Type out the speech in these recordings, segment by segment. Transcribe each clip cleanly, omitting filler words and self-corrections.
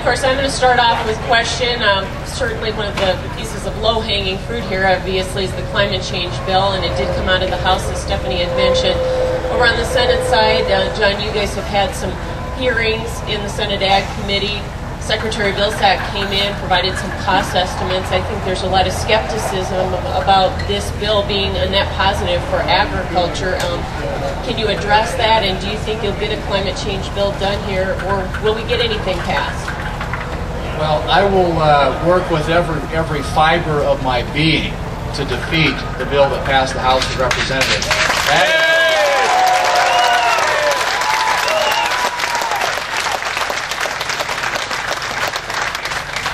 Of course, I'm going to start off with a question. Certainly one of the pieces of low-hanging fruit here, obviously, is the climate change bill, and it did come out of the House, as Stephanie had mentioned. Over on the Senate side, John, you guys have had some hearings in the Senate Ag Committee. Secretary Vilsack came in, provided some cost estimates. I think there's a lot of skepticism about this bill being a net positive for agriculture. Can you address that, and do you think you'll get a climate change bill done here, or will we get anything passed? Well, I will work with every fiber of my being to defeat the bill that passed the House of Representatives.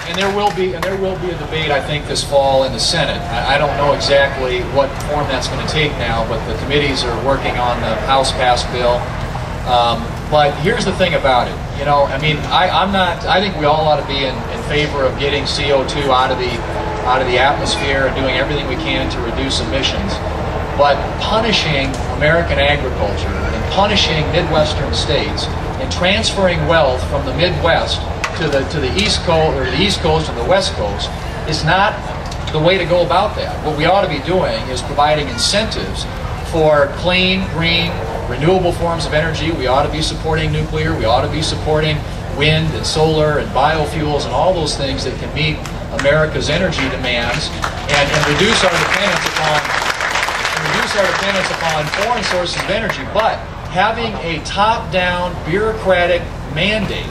And there will be a debate, I think, this fall in the Senate. I don't know exactly what form that's going to take now, but the committees are working on the House-passed bill. But here's the thing about it. You know, I mean, I think we all ought to be in favor of getting CO2 out of the atmosphere and doing everything we can to reduce emissions. But punishing American agriculture and punishing Midwestern states and transferring wealth from the Midwest to the East Coast, or the East Coast and the West Coast, is not the way to go about that. What we ought to be doing is providing incentives for clean, green, renewable forms of energy. We ought to be supporting nuclear. We ought to be supporting wind and solar and biofuels and all those things that can meet America's energy demands and reduce our dependence upon foreign sources of energy. But having a top-down bureaucratic mandate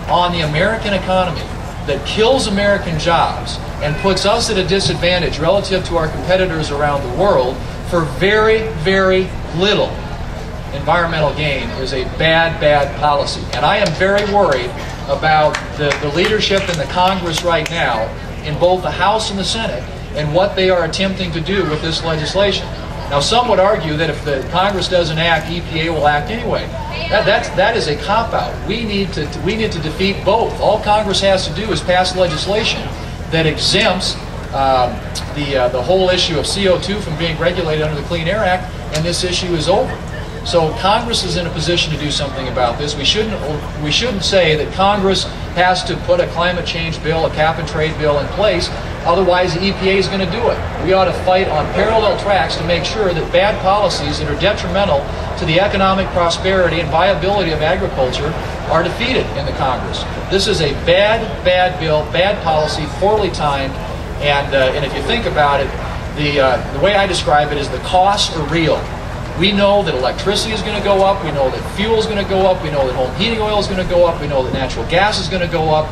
on the American economy that kills American jobs and puts us at a disadvantage relative to our competitors around the world for very, very little environmental gain is a bad, bad policy. And I am very worried about the leadership in the Congress right now, in both the House and the Senate, and what they are attempting to do with this legislation. Now, some would argue that if the Congress doesn't act, EPA will act anyway. That is a cop-out. We need to defeat both. All Congress has to do is pass legislation that exempts the whole issue of CO2 from being regulated under the Clean Air Act, and this issue is over. So Congress is in a position to do something about this. We shouldn't say that Congress has to put a climate change bill, a cap-and-trade bill in place. Otherwise, the EPA is going to do it. We ought to fight on parallel tracks to make sure that bad policies that are detrimental to the economic prosperity and viability of agriculture are defeated in the Congress. This is a bad, bad bill, bad policy, poorly timed, and if you think about it, the way I describe it is the costs are real. We know that electricity is going to go up. We know that fuel is going to go up. We know that home heating oil is going to go up. We know that natural gas is going to go up.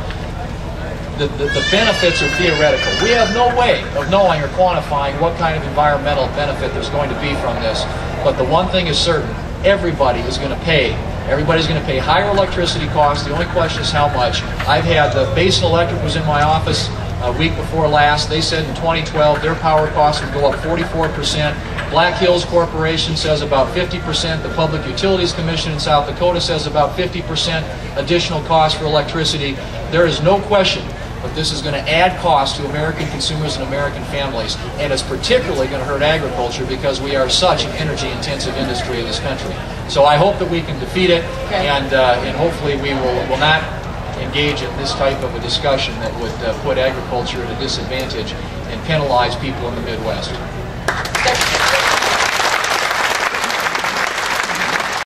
The benefits are theoretical. We have no way of knowing or quantifying what kind of environmental benefit there's going to be from this. But the one thing is certain, everybody is going to pay. Everybody's going to pay higher electricity costs. The only question is how much. I've had the Basin Electric was in my office a week before last. They said in 2012 their power costs would go up 44%. Black Hills Corporation says about 50%. The Public Utilities Commission in South Dakota says about 50% additional cost for electricity. There is no question that this is going to add cost to American consumers and American families, and it's particularly going to hurt agriculture because we are such an energy-intensive industry in this country. So I hope that we can defeat it, and hopefully we will not engage in this type of a discussion that would put agriculture at a disadvantage and penalize people in the Midwest.